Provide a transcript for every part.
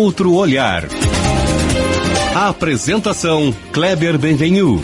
Outro Olhar. A apresentação, Kleber Benvenu.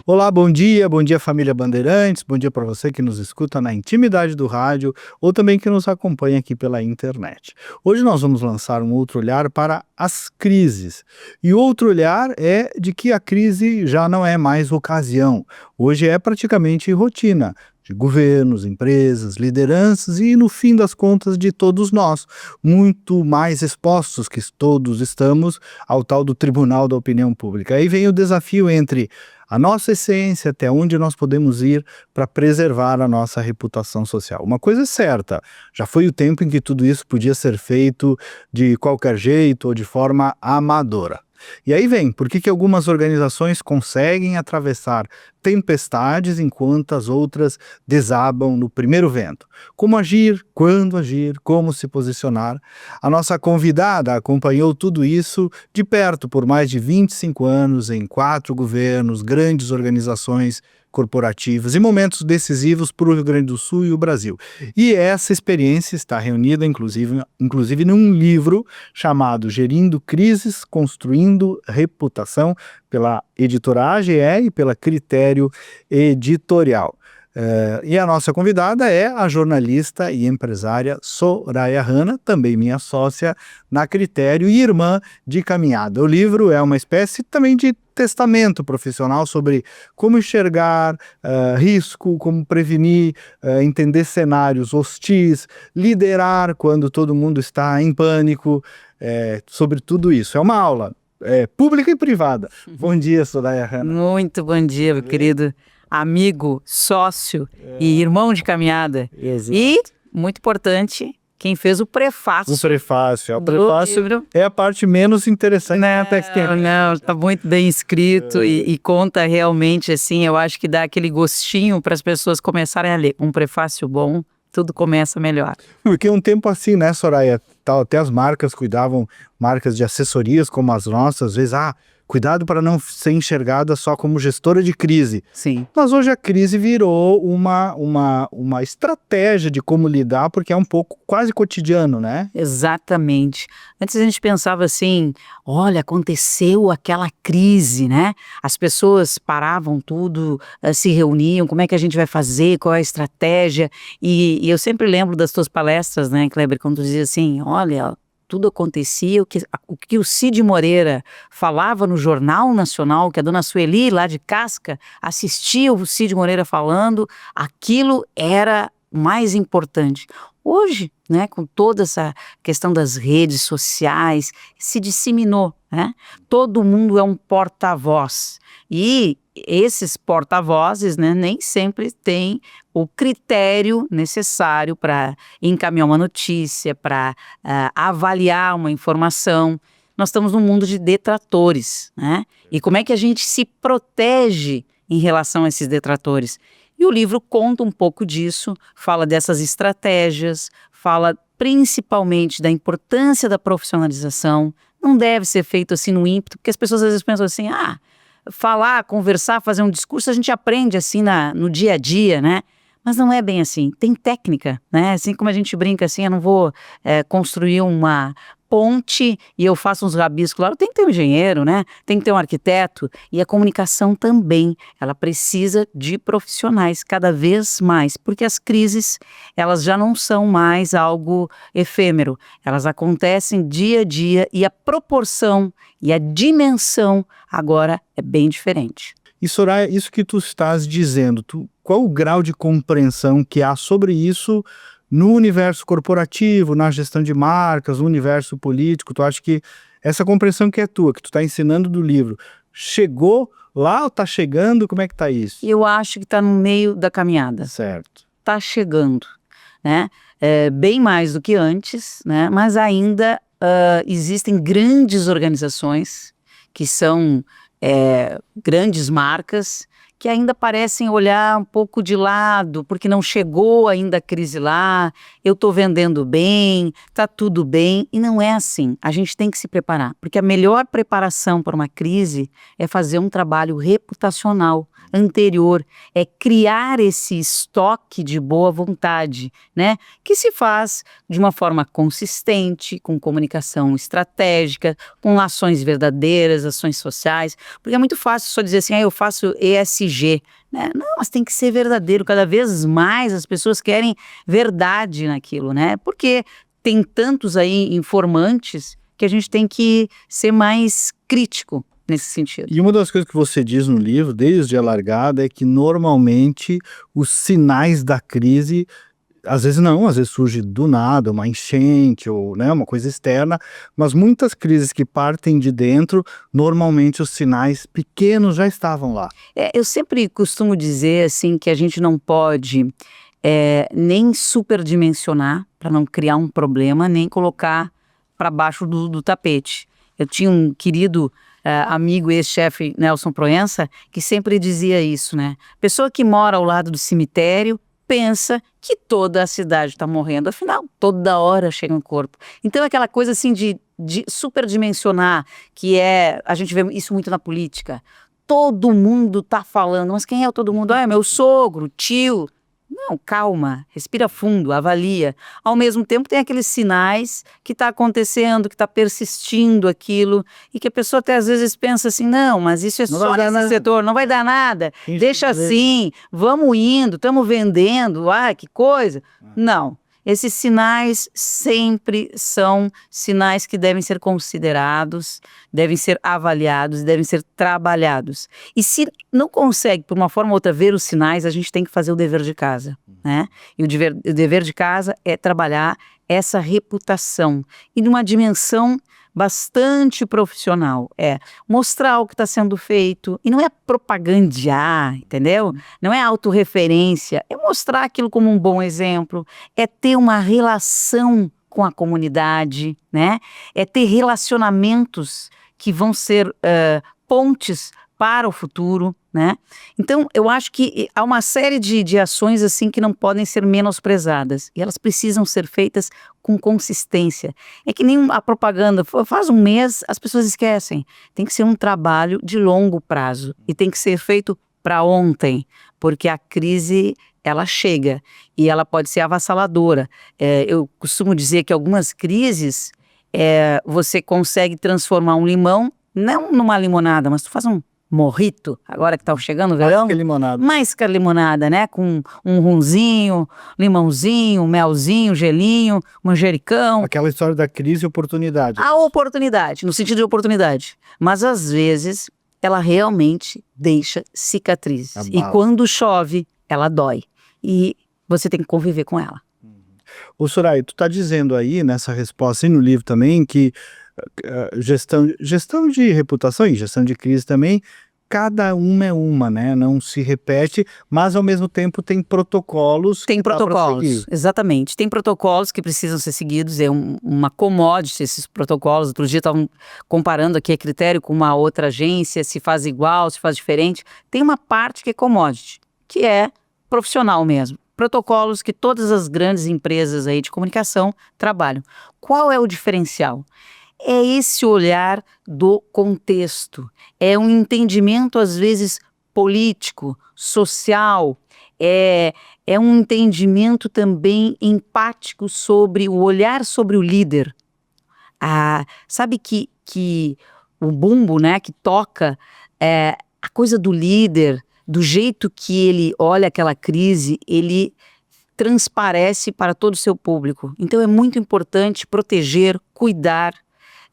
Olá, bom dia família Bandeirantes, bom dia para você que nos escuta na intimidade do rádio ou também que nos acompanha aqui pela internet. Hoje nós vamos lançar um outro olhar para as crises. E o outro olhar é de que a crise já não é mais ocasião, hoje é praticamente rotina de governos, empresas, lideranças e, no fim das contas, de todos nós, muito mais expostos que todos estamos ao tal do Tribunal da Opinião Pública. Aí vem o desafio entre a nossa essência, até onde nós podemos ir para preservar a nossa reputação social. Uma coisa é certa, já foi o tempo em que tudo isso podia ser feito de qualquer jeito ou de forma amadora. E aí vem, por que algumas organizações conseguem atravessar tempestades enquanto as outras desabam no primeiro vento? Como agir, quando agir, como se posicionar? A nossa convidada acompanhou tudo isso de perto por mais de 25 anos em 4 governos, grandes organizações corporativas e momentos decisivos para o Rio Grande do Sul e o Brasil. E essa experiência está reunida, inclusive num livro chamado Gerindo Crises, Construindo Reputação, pela editora AGE e pela Critério Editorial. E a nossa convidada é a jornalista e empresária Soraya Hanna, também minha sócia na Critério e irmã de caminhada. O livro é uma espécie também de testamento profissional sobre como enxergar risco, como prevenir, entender cenários hostis, liderar quando todo mundo está em pânico, sobre tudo isso. É uma aula pública e privada. Bom dia, Soraya Hanna. Muito bom dia, meu querido amigo, sócio e irmão de caminhada. Exato. E, muito importante, quem fez o prefácio. O prefácio livro. É a parte menos interessante. Não, está muito bem escrito e conta realmente, assim, eu acho que dá aquele gostinho para as pessoas começarem a ler. Um prefácio bom, tudo começa melhor. Porque um tempo assim, né, Soraya, até as marcas cuidavam, marcas de assessorias como as nossas, às vezes, cuidado para não ser enxergada só como gestora de crise. Sim. Mas hoje a crise virou uma estratégia de como lidar, porque é um pouco quase cotidiano, né? Exatamente. Antes a gente pensava assim, olha, aconteceu aquela crise, né? As pessoas paravam tudo, se reuniam, como é que a gente vai fazer, qual é a estratégia? E eu sempre lembro das tuas palestras, né, Kleber, quando tu dizia assim, olha, tudo acontecia, o que o Cid Moreira falava no Jornal Nacional, que a dona Sueli, lá de Casca, assistia o Cid Moreira falando, aquilo era o mais importante. Hoje, né, com toda essa questão das redes sociais, se disseminou, né? Todo mundo é um porta-voz. E esses porta-vozes, né, nem sempre têm o critério necessário para encaminhar uma notícia, para avaliar uma informação. Nós estamos num mundo de detratores, né? E como é que a gente se protege em relação a esses detratores? E o livro conta um pouco disso, fala dessas estratégias, fala principalmente da importância da profissionalização. Não deve ser feito assim no ímpeto, porque as pessoas às vezes pensam assim, falar, conversar, fazer um discurso, a gente aprende assim no dia a dia, né? Mas não é bem assim, tem técnica, né? Assim como a gente brinca assim, eu não vou construir uma ponte e eu faço uns rabiscos lá, tem que ter um engenheiro, né? Tem que ter um arquiteto. E a comunicação também, ela precisa de profissionais cada vez mais, porque as crises, elas já não são mais algo efêmero, elas acontecem dia a dia e a proporção e a dimensão agora é bem diferente. E Soraya, isso que tu estás dizendo, qual o grau de compreensão que há sobre isso no universo corporativo, na gestão de marcas, no universo político? Tu acha que essa compreensão que é tua, que tu está ensinando do livro, chegou lá ou está chegando? Como é que está isso? Eu acho que está no meio da caminhada. Certo. Está chegando, né? Bem mais do que antes, né? Mas ainda existem grandes organizações que são grandes marcas que ainda parecem olhar um pouco de lado, porque não chegou ainda a crise lá, eu estou vendendo bem, está tudo bem, e não é assim. A gente tem que se preparar, porque a melhor preparação para uma crise é fazer um trabalho reputacional, anterior, é criar esse estoque de boa vontade, né? Que se faz de uma forma consistente, com comunicação estratégica, com ações verdadeiras, ações sociais, porque é muito fácil só dizer assim, eu faço ESG, né? Não, mas tem que ser verdadeiro, cada vez mais as pessoas querem verdade naquilo, né? Porque tem tantos aí informantes que a gente tem que ser mais crítico nesse sentido. E uma das coisas que você diz no livro, desde a largada, é que normalmente os sinais da crise, às vezes surge do nada, uma enchente ou, né, uma coisa externa, mas muitas crises que partem de dentro, normalmente os sinais pequenos já estavam lá. Eu sempre costumo dizer assim que a gente não pode nem superdimensionar para não criar um problema, nem colocar para baixo do tapete. Eu tinha um querido amigo, ex-chefe, Nelson Proença, que sempre dizia isso, né? Pessoa que mora ao lado do cemitério pensa que toda a cidade está morrendo, afinal, toda hora chega um corpo. Então, aquela coisa assim de superdimensionar, a gente vê isso muito na política. Todo mundo está falando, mas quem é o todo mundo? É meu sogro, tio. Não, calma, respira fundo, avalia. Ao mesmo tempo tem aqueles sinais que está acontecendo, que está persistindo aquilo, e que a pessoa até às vezes pensa assim, não, mas isso é só nesse setor, não vai dar nada, deixa assim, vamos indo, estamos vendendo, que coisa. Não, esses sinais sempre são sinais que devem ser considerados, devem ser avaliados, devem ser trabalhados. E se não consegue, por uma forma ou outra, ver os sinais, a gente tem que fazer o dever de casa, né? E o dever de casa é trabalhar essa reputação e numa dimensão bastante profissional, mostrar o que está sendo feito, e não é propagandear, entendeu? Não é autorreferência, é mostrar aquilo como um bom exemplo, é ter uma relação com a comunidade, né? É ter relacionamentos que vão ser pontes para o futuro, né? Então, eu acho que há uma série de ações assim que não podem ser menosprezadas, e elas precisam ser feitas com consistência. É que nem a propaganda, faz um mês, as pessoas esquecem. Tem que ser um trabalho de longo prazo, e tem que ser feito para ontem, porque a crise, ela chega, e ela pode ser avassaladora. Eu costumo dizer que algumas crises, você consegue transformar um limão, não numa limonada, mas tu faz um morrito, agora que tá chegando o verão. Mais que a limonada, né? Com um runzinho, limãozinho, melzinho, gelinho, manjericão. Aquela história da crise e oportunidade. A oportunidade, no sentido de oportunidade. Mas às vezes ela realmente deixa cicatrizes. E quando chove, ela dói. E você tem que conviver com ela. Ô Soraya, tu tá dizendo aí nessa resposta e no livro também que gestão de reputação e gestão de crise também, cada uma é uma, né? Não se repete, mas ao mesmo tempo tem protocolos. Tem protocolos, exatamente. Tem protocolos que precisam ser seguidos, uma commodity esses protocolos. Outro dia estavam comparando aqui a critério com uma outra agência, se faz igual, se faz diferente. Tem uma parte que é commodity, que é profissional mesmo. Protocolos que todas as grandes empresas aí de comunicação trabalham. Qual é o diferencial? É esse olhar do contexto, é um entendimento às vezes político, social, é um entendimento também empático sobre o olhar sobre o líder. Sabe que o bumbo, né, que toca, a coisa do líder, do jeito que ele olha aquela crise, ele transparece para todo o seu público. Então é muito importante proteger, cuidar,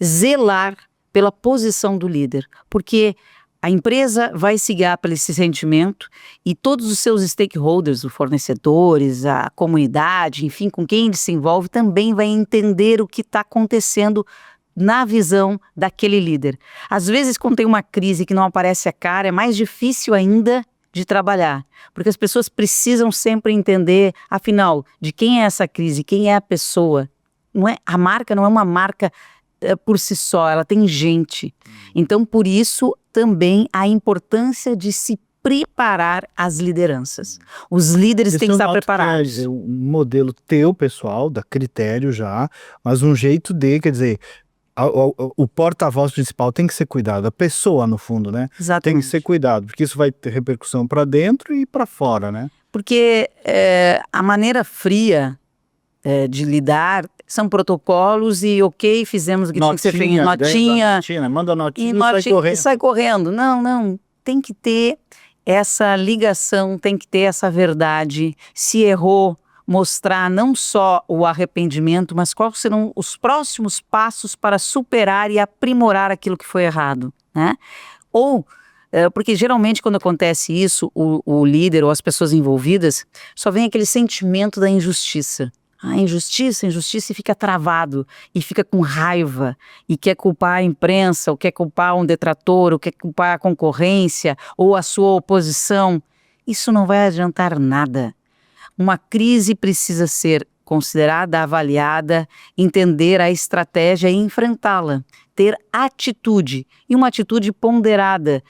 zelar pela posição do líder, porque a empresa vai se guiar por esse sentimento e todos os seus stakeholders, os fornecedores, a comunidade, enfim, com quem ele se envolve, também vai entender o que está acontecendo na visão daquele líder. Às vezes, quando tem uma crise que não aparece a cara, é mais difícil ainda de trabalhar, porque as pessoas precisam sempre entender, afinal, de quem é essa crise, quem é a pessoa. A marca não é uma marca por si só, ela tem gente. Então, por isso, também a importância de se preparar as lideranças. Os líderes têm que estar preparados. Um modelo teu, pessoal, da Critério já, mas um jeito de, quer dizer, o porta-voz principal tem que ser cuidado, a pessoa no fundo, né? Tem Exatamente. que ser cuidado, porque isso vai ter repercussão para dentro e para fora, né? Porque a maneira fria de lidar são protocolos e ok, fizemos o que tem que ser feito, notinha, né? Manda notinha e sai e correndo. sai correndo. Não, tem que ter essa ligação, tem que ter essa verdade. Se errou, mostrar não só o arrependimento, mas quais serão os próximos passos para superar e aprimorar aquilo que foi errado, né? Ou, porque geralmente quando acontece isso, o líder ou as pessoas envolvidas, só vem aquele sentimento da injustiça. Injustiça, e fica travado, e fica com raiva, e quer culpar a imprensa, ou quer culpar um detrator, ou quer culpar a concorrência, ou a sua oposição. Isso não vai adiantar nada. Uma crise precisa ser considerada, avaliada, entender a estratégia e enfrentá-la, ter atitude, e uma atitude ponderada.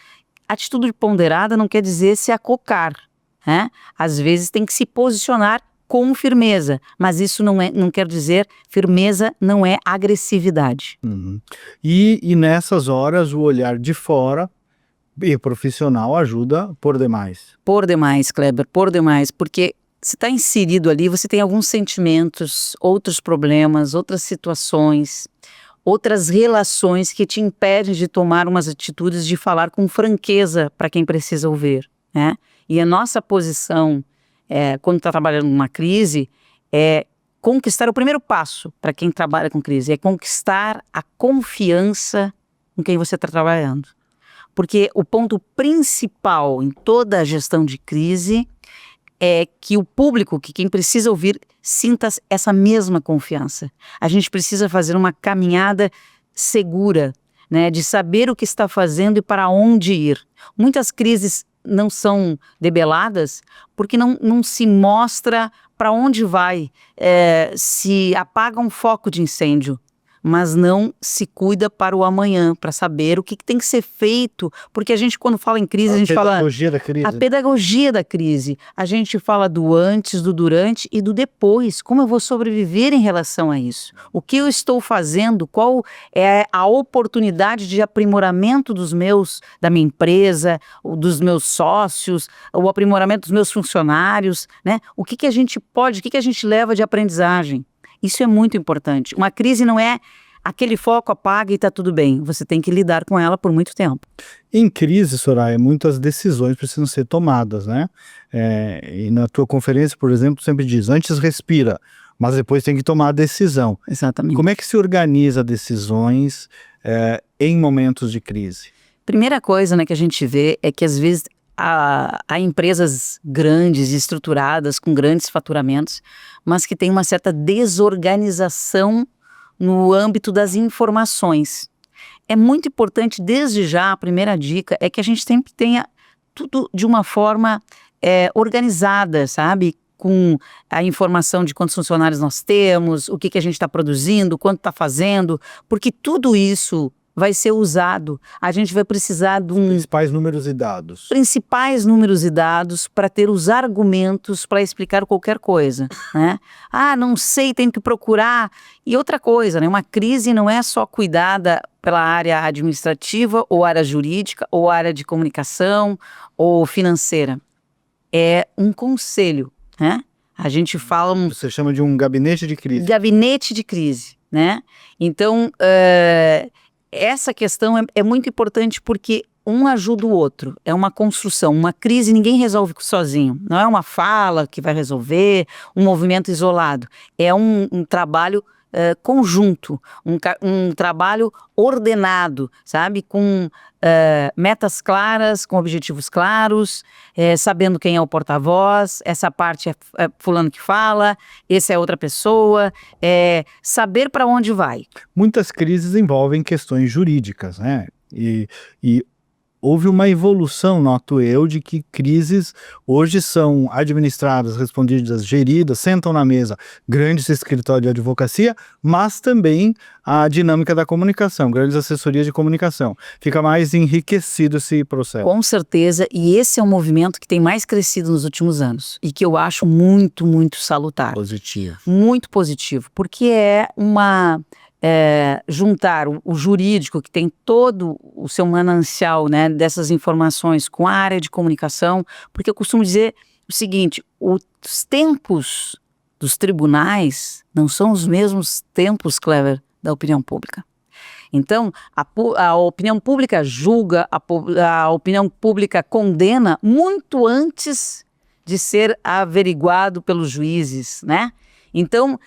Atitude ponderada não quer dizer se acocar, né? Às vezes tem que se posicionar com firmeza, mas isso não quer dizer, firmeza não é agressividade. Uhum. E nessas horas o olhar de fora e profissional ajuda por demais. Por demais, Kleber, por demais, porque você está inserido ali, você tem alguns sentimentos, outros problemas, outras situações, outras relações que te impedem de tomar umas atitudes, de falar com franqueza para quem precisa ouvir, né? E a nossa posição, quando está trabalhando numa crise, é conquistar o primeiro passo para quem trabalha com crise, é conquistar a confiança com quem você está trabalhando. Porque o ponto principal em toda a gestão de crise é que o público, que quem precisa ouvir, sinta essa mesma confiança. A gente precisa fazer uma caminhada segura, né, de saber o que está fazendo e para onde ir. Muitas crises não são debeladas porque não se mostra para onde vai, se apaga um foco de incêndio, mas não se cuida para o amanhã, para saber o que tem que ser feito, porque a gente, quando fala em crise, a gente fala... A pedagogia da crise. A pedagogia da crise. A gente fala do antes, do durante e do depois. Como eu vou sobreviver em relação a isso? O que eu estou fazendo? Qual é a oportunidade de aprimoramento da minha empresa, dos meus sócios, o aprimoramento dos meus funcionários, né? O que a gente pode, o que a gente leva de aprendizagem? Isso é muito importante. Uma crise não é aquele foco, apaga e está tudo bem. Você tem que lidar com ela por muito tempo. Em crise, Soraya, muitas decisões precisam ser tomadas, né? E na tua conferência, por exemplo, sempre diz, antes respira, mas depois tem que tomar a decisão. Exatamente. Como é que se organiza decisões em momentos de crise? Primeira coisa, né, que a gente vê é que às vezes há empresas grandes, estruturadas, com grandes faturamentos, mas que tem uma certa desorganização no âmbito das informações. É muito importante, desde já, a primeira dica é que a gente sempre tenha tudo de uma forma organizada, sabe? Com a informação de quantos funcionários nós temos, o que a gente está produzindo, quanto está fazendo, porque tudo isso vai ser usado. A gente vai precisar de Principais números e dados. Principais números e dados para ter os argumentos para explicar qualquer coisa, né? Não sei, tenho que procurar. E outra coisa, né? Uma crise não é só cuidada pela área administrativa ou área jurídica ou área de comunicação ou financeira. É um conselho, né? A gente fala... Você chama de um gabinete de crise. Gabinete de crise, né? Então, essa questão é muito importante porque um ajuda o outro, é uma construção. Uma crise ninguém resolve sozinho, não é uma fala que vai resolver, um movimento isolado, é um trabalho conjunto, um trabalho ordenado, sabe? Com metas claras, com objetivos claros, sabendo quem é o porta-voz, essa parte é fulano que fala, esse é outra pessoa, saber para onde vai. Muitas crises envolvem questões jurídicas, né? E houve uma evolução, noto eu, de que crises hoje são administradas, respondidas, geridas, sentam na mesa grandes escritórios de advocacia, mas também a dinâmica da comunicação, grandes assessorias de comunicação. Fica mais enriquecido esse processo. Com certeza, e esse é um movimento que tem mais crescido nos últimos anos e que eu acho muito, muito salutar. Positivo. Muito positivo, porque é juntar o jurídico, que tem todo o seu manancial, né, dessas informações, com a área de comunicação, porque eu costumo dizer o seguinte: os tempos dos tribunais não são os mesmos tempos, Cleber, da opinião pública. Então, a opinião pública julga, a opinião pública condena muito antes de ser averiguado pelos juízes, né? Então,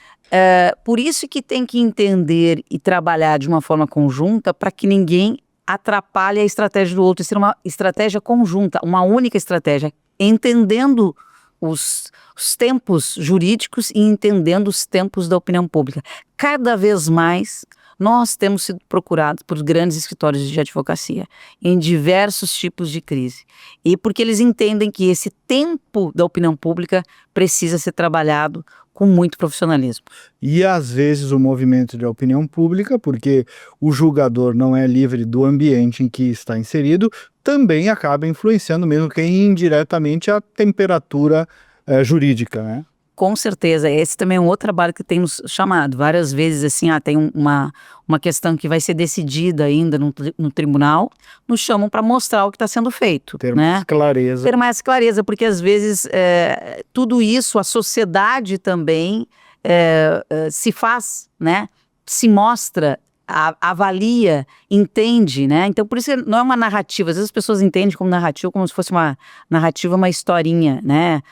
por isso que tem que entender e trabalhar de uma forma conjunta para que ninguém atrapalhe a estratégia do outro, e ser uma estratégia conjunta, uma única estratégia, entendendo os tempos jurídicos e entendendo os tempos da opinião pública. Cada vez mais nós temos sido procurados por grandes escritórios de advocacia em diversos tipos de crise. E porque eles entendem que esse tempo da opinião pública precisa ser trabalhado com muito profissionalismo. E às vezes o movimento de opinião pública, porque o julgador não é livre do ambiente em que está inserido, também acaba influenciando, mesmo que indiretamente, a temperatura jurídica, né? Com certeza, esse também é um outro trabalho que tem nos chamado várias vezes, assim, tem uma questão que vai ser decidida ainda no tribunal, nos chamam para mostrar o que está sendo feito. Ter né? mais clareza. Ter mais clareza, porque às vezes tudo isso, a sociedade também se faz, né? Se mostra, avalia, entende, né? Então, por isso não é uma narrativa. Às vezes as pessoas entendem como narrativa como se fosse uma narrativa, uma historinha, né?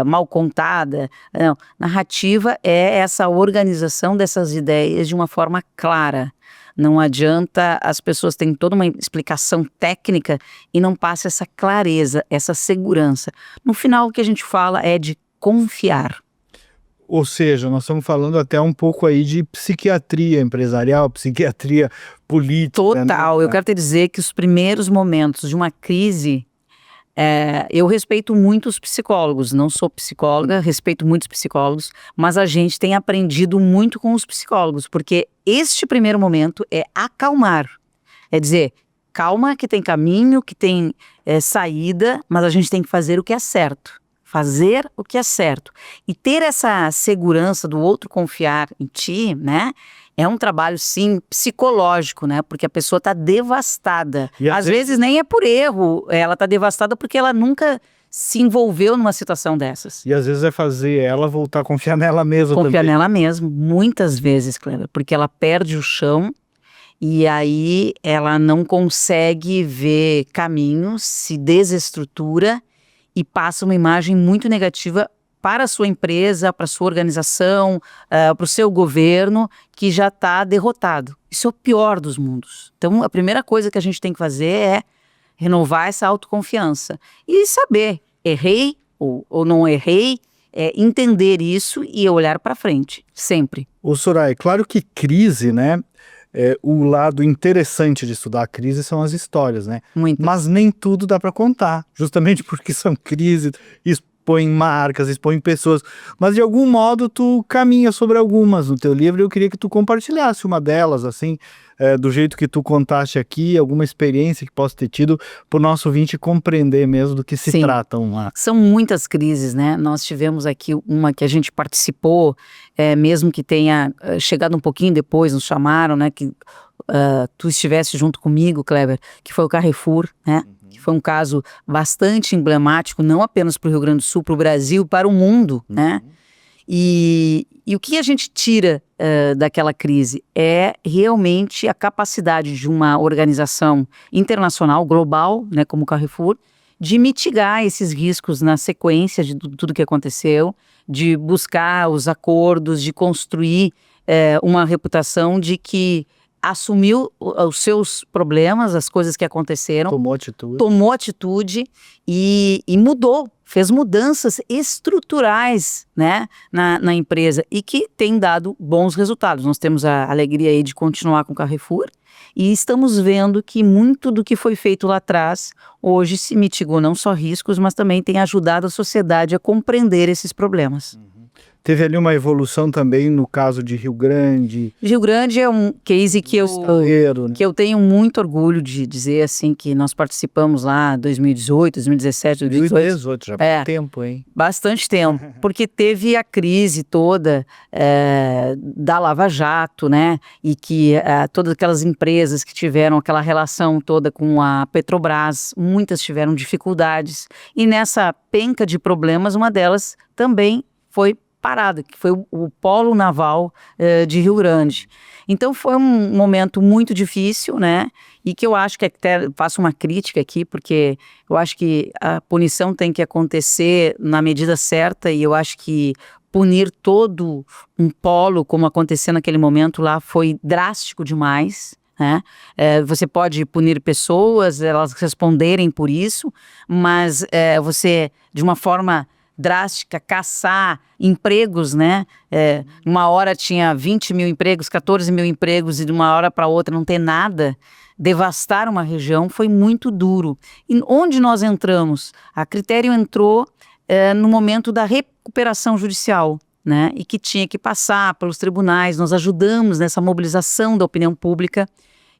Mal contada. Não, narrativa é essa organização dessas ideias de uma forma clara. Não adianta as pessoas terem toda uma explicação técnica e não passa essa clareza, essa segurança. No final, o que a gente fala é de confiar. Ou seja, nós estamos falando até um pouco aí de psiquiatria empresarial, psiquiatria política. Total, né? Eu quero te dizer que os primeiros momentos de uma crise, eu respeito muito os psicólogos, não sou psicóloga, respeito muitos psicólogos, mas a gente tem aprendido muito com os psicólogos, porque este primeiro momento é acalmar, é dizer, calma que tem caminho, que tem saída, mas a gente tem que fazer o que é certo. Fazer o que é certo. E ter essa segurança do outro confiar em ti, né? É um trabalho, sim, psicológico, né? Porque a pessoa está devastada. E às vezes nem é por erro, ela está devastada porque ela nunca se envolveu numa situação dessas. E às vezes é fazer ela voltar a confiar nela mesma também. Confiar nela mesma, muitas vezes, Cleber, porque ela perde o chão e aí ela não consegue ver caminhos, se desestrutura e passa uma imagem muito negativa para a sua empresa, para a sua organização, para o seu governo, que já está derrotado. Isso é o pior dos mundos. Então, a primeira coisa que a gente tem que fazer é renovar essa autoconfiança. E saber, errei ou não errei, entender isso e olhar para frente, sempre. Ô Soraya, claro que crise, né? O lado interessante de estudar a crise são as histórias, né? Muito. Mas nem tudo dá para contar, justamente porque são crises, expõem marcas, expõem pessoas, mas de algum modo tu caminha sobre algumas no teu livro e eu queria que tu compartilhasse uma delas, assim, do jeito que tu contaste aqui, alguma experiência que possa ter tido, para o nosso ouvinte compreender mesmo do que se Sim. tratam lá. São muitas crises, né? Nós tivemos aqui uma que a gente participou, mesmo que tenha chegado um pouquinho depois, nos chamaram, né? Que tu estivesse junto comigo, Cleber, que foi o Carrefour, né? Que foi um caso bastante emblemático, não apenas para o Rio Grande do Sul, para o Brasil, para o mundo, né? E o que a gente tira daquela crise é realmente a capacidade de uma organização internacional, global, né, como o Carrefour, de mitigar esses riscos na sequência de tudo que aconteceu, de buscar os acordos, de construir uma reputação de que assumiu os seus problemas, as coisas que aconteceram, tomou atitude e mudou, fez mudanças estruturais, né, na empresa e que tem dado bons resultados. Nós temos a alegria aí de continuar com o Carrefour e estamos vendo que muito do que foi feito lá atrás hoje se mitigou não só riscos, mas também tem ajudado a sociedade a compreender esses problemas. Teve ali uma evolução também no caso de Rio Grande, Rio Grande é um case que estrangeiro, né? eu tenho muito orgulho de dizer, assim, que nós participamos lá em 2018, 2017, 2018. 2018, já É. faz tempo, hein? Bastante tempo, porque teve a crise toda da Lava Jato, né? E que todas aquelas empresas que tiveram aquela relação toda com a Petrobras, muitas tiveram dificuldades. E nessa penca de problemas, uma delas também foi parada, que foi o Polo Naval de Rio Grande. Então foi um momento muito difícil, né? E que eu acho que até faço uma crítica aqui, porque eu acho que a punição tem que acontecer na medida certa, e eu acho que punir todo um polo, como aconteceu naquele momento lá, foi drástico demais, né? Você pode punir pessoas, elas responderem por isso, mas você, de uma forma drástica, caçar empregos, né? Uma hora tinha 20 mil empregos, 14 mil empregos, e de uma hora para outra não ter nada, devastar uma região foi muito duro. E onde nós entramos? A Critério entrou no momento da recuperação judicial, né? E que tinha que passar pelos tribunais. Nós ajudamos nessa mobilização da opinião pública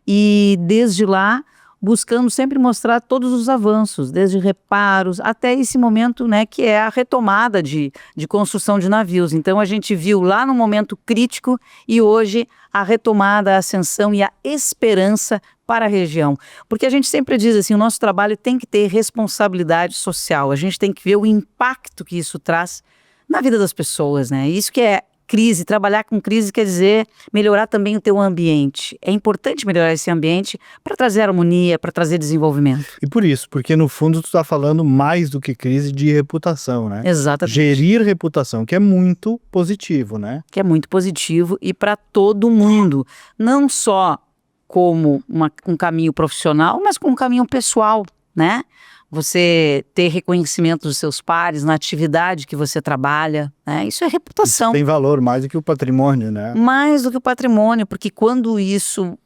e desde lá buscamos sempre mostrar todos os avanços, desde reparos até esse momento, né, que é a retomada de construção de navios. Então a gente viu lá no momento crítico e hoje a retomada, a ascensão e a esperança para a região. Porque a gente sempre diz assim, o nosso trabalho tem que ter responsabilidade social, a gente tem que ver o impacto que isso traz na vida das pessoas, né? Isso que é crise, trabalhar com crise quer dizer melhorar também o teu ambiente. É importante melhorar esse ambiente para trazer harmonia, para trazer desenvolvimento. E por isso, porque no fundo tu está falando mais do que crise de reputação, né? Exatamente. Gerir reputação, que é muito positivo, né? Que é muito positivo e para todo mundo, não só como um caminho profissional, mas como um caminho pessoal, né? Você ter reconhecimento dos seus pares na atividade que você trabalha, né? Isso é reputação. Isso tem valor mais do que o patrimônio, né? Mais do que o patrimônio, porque quando isso,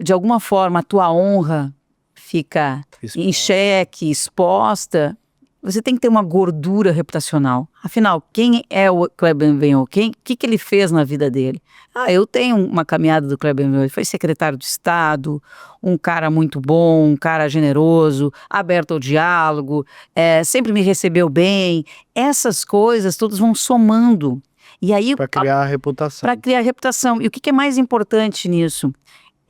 de alguma forma, a tua honra fica em xeque, exposta, você tem que ter uma gordura reputacional. Afinal, quem é o Kleber Benvenu? O que ele fez na vida dele? Eu tenho uma caminhada do Kleber Benvenu. Ele foi secretário de Estado, um cara muito bom, um cara generoso, aberto ao diálogo, sempre me recebeu bem. Essas coisas todas vão somando. E aí, para criar a reputação. Para criar a reputação. E o que é mais importante nisso?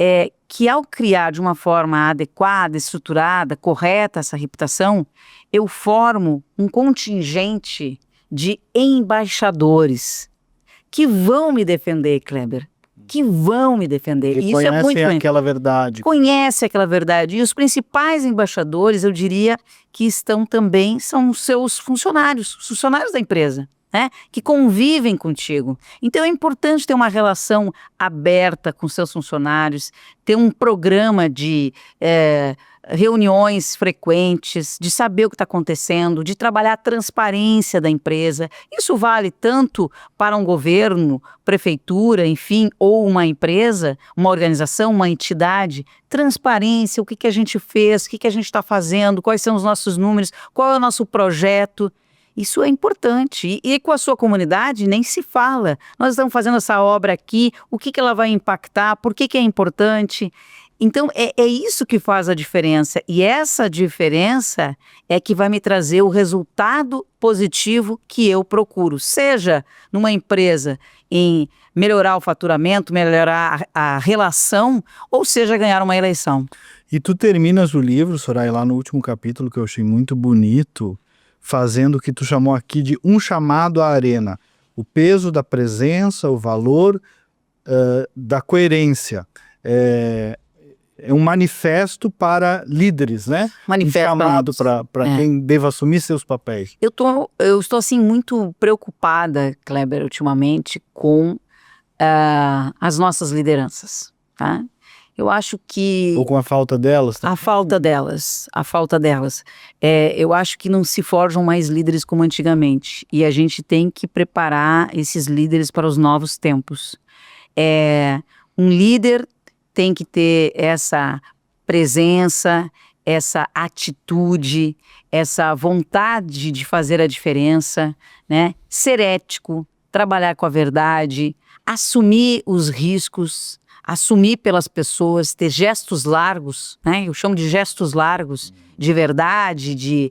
É que ao criar de uma forma adequada, estruturada, correta essa reputação, eu formo um contingente de embaixadores que vão me defender, Kleber, que vão me defender. Que isso é muito aquela verdade. Conhece aquela verdade. E os principais embaixadores, eu diria, que estão também, são os seus funcionários, os funcionários da empresa, né, que convivem contigo. Então é importante ter uma relação aberta com seus funcionários, ter um programa de reuniões frequentes, de saber o que está acontecendo, de trabalhar a transparência da empresa. Isso vale tanto para um governo, prefeitura, enfim, ou uma empresa, uma organização, uma entidade. Transparência, o que a gente fez, o que a gente está fazendo, quais são os nossos números, qual é o nosso projeto. Isso é importante. E com a sua comunidade nem se fala. Nós estamos fazendo essa obra aqui, o que ela vai impactar, por que é importante. Então, é isso que faz a diferença. E essa diferença é que vai me trazer o resultado positivo que eu procuro. Seja numa empresa em melhorar o faturamento, melhorar a relação, ou seja, ganhar uma eleição. E tu terminas o livro, Soraya, lá no último capítulo, que eu achei muito bonito, fazendo o que tu chamou aqui de um chamado à arena. O peso da presença, o valor da coerência. É um manifesto para líderes, né? Manifesto um chamado para quem deva assumir seus papéis. Eu estou assim, muito preocupada, Kleber, ultimamente, com as nossas lideranças, tá? Eu acho que... Ou com a falta delas? Tá? A falta delas. Eu acho que não se forjam mais líderes como antigamente. E a gente tem que preparar esses líderes para os novos tempos. Um líder tem que ter essa presença, essa atitude, essa vontade de fazer a diferença, né? Ser ético, trabalhar com a verdade, assumir os riscos, assumir pelas pessoas, ter gestos largos, né? Eu chamo de gestos largos, de verdade, de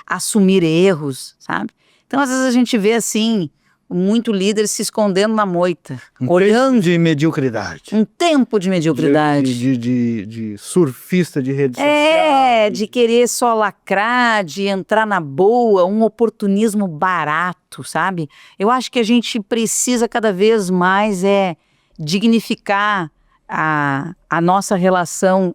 assumir erros, sabe? Então, às vezes a gente vê assim, muito líder se escondendo na moita, olhando de mediocridade. um tempo de mediocridade. De surfista de rede social. De querer só lacrar, de entrar na boa, um oportunismo barato, sabe? Eu acho que a gente precisa cada vez mais dignificar a nossa relação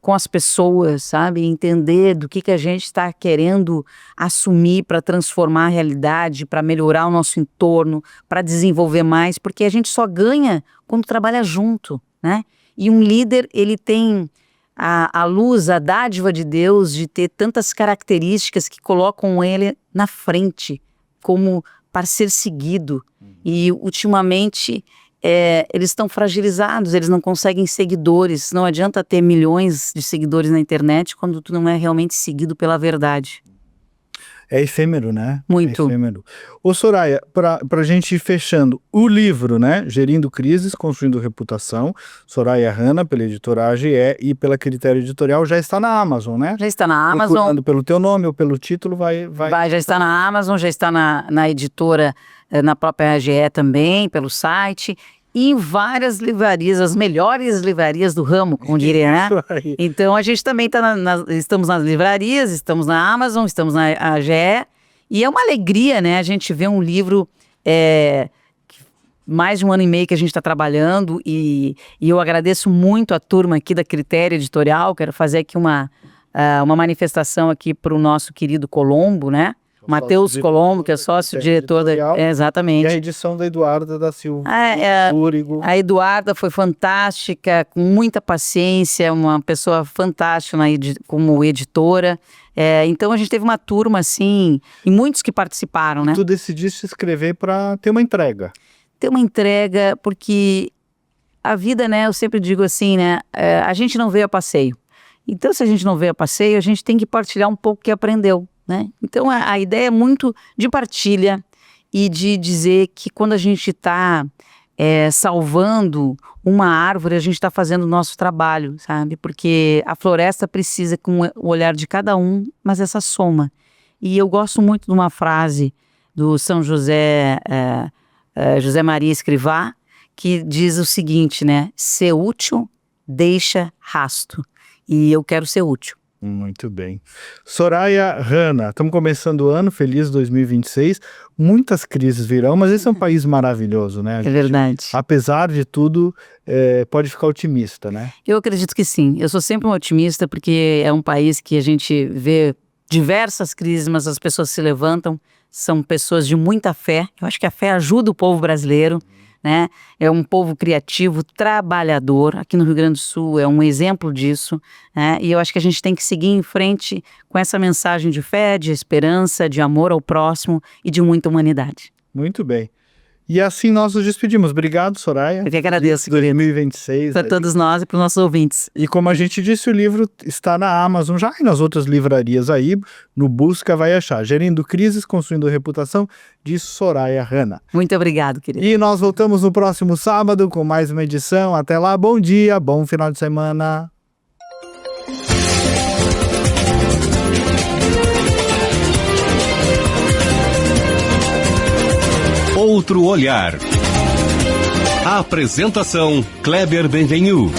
com as pessoas, sabe? Entender do que a gente está querendo assumir para transformar a realidade, para melhorar o nosso entorno, para desenvolver mais, porque a gente só ganha quando trabalha junto, né? E um líder, ele tem a luz, a dádiva de Deus de ter tantas características que colocam ele na frente, como para ser seguido. E, ultimamente, eles estão fragilizados, eles não conseguem seguidores. Não adianta ter milhões de seguidores na internet quando tu não é realmente seguido pela verdade. É efêmero, né? Muito. É efêmero. Ô Soraya, para a gente ir fechando, o livro, né? Gerindo Crises, Construindo Reputação, Soraya Hanna, pela editora AGE e pela Critério Editorial, já está na Amazon, né? Já está na Amazon. Procurando pelo teu nome ou pelo título, vai... Já está na Amazon, já está na editora, na própria AGE também, pelo site, e em várias livrarias, as melhores livrarias do ramo, como diria, né? Então a gente também estamos nas livrarias, estamos na Amazon, estamos na AGE, e é uma alegria, né? A gente vê um livro, mais de 1 ano e meio que a gente está trabalhando, e eu agradeço muito a turma aqui da Critério Editorial. Quero fazer aqui uma manifestação aqui para o nosso querido Colombo, né? Matheus Colombo, que é sócio-diretor da... exatamente. E a edição da Eduarda da Silva. A Eduarda foi fantástica, com muita paciência, uma pessoa fantástica como editora. Então a gente teve uma turma, assim, e muitos que participaram, né? Tu decidiste escrever para ter uma entrega. Ter uma entrega, porque a vida, né, eu sempre digo assim, né, a gente não veio a passeio. Então, se a gente não veio a passeio, a gente tem que partilhar um pouco o que aprendeu, né? Então, a ideia é muito de partilha e de dizer que quando a gente está salvando uma árvore, a gente está fazendo o nosso trabalho, sabe? Porque a floresta precisa com o olhar de cada um, mas essa soma. E eu gosto muito de uma frase do São José, José Maria Escrivá, que diz o seguinte, né? Ser útil deixa rasto. E eu quero ser útil. Muito bem. Soraya Hanna, estamos começando o ano, feliz 2026. Muitas crises virão, mas esse é um país maravilhoso, né? É verdade. Apesar de tudo, pode ficar otimista, né? Eu acredito que sim. Eu sou sempre um otimista, porque é um país que a gente vê diversas crises, mas as pessoas se levantam. São pessoas de muita fé. Eu acho que a fé ajuda o povo brasileiro, né? É um povo criativo, trabalhador. Aqui no Rio Grande do Sul é um exemplo disso, né? E eu acho que a gente tem que seguir em frente com essa mensagem de fé, de esperança, de amor ao próximo e de muita humanidade. Muito bem. E assim nós nos despedimos. Obrigado, Soraya. Eu que agradeço. 2026. Para todos nós e para os nossos ouvintes. E como a gente disse, o livro está na Amazon já e nas outras livrarias aí. No Busca vai achar. Gerindo Crises, Construindo Reputação, de Soraya Hanna. Muito obrigado, querido. E nós voltamos no próximo sábado com mais uma edição. Até lá, bom dia, bom final de semana. Outro olhar. Apresentação: Kleber Benvenu.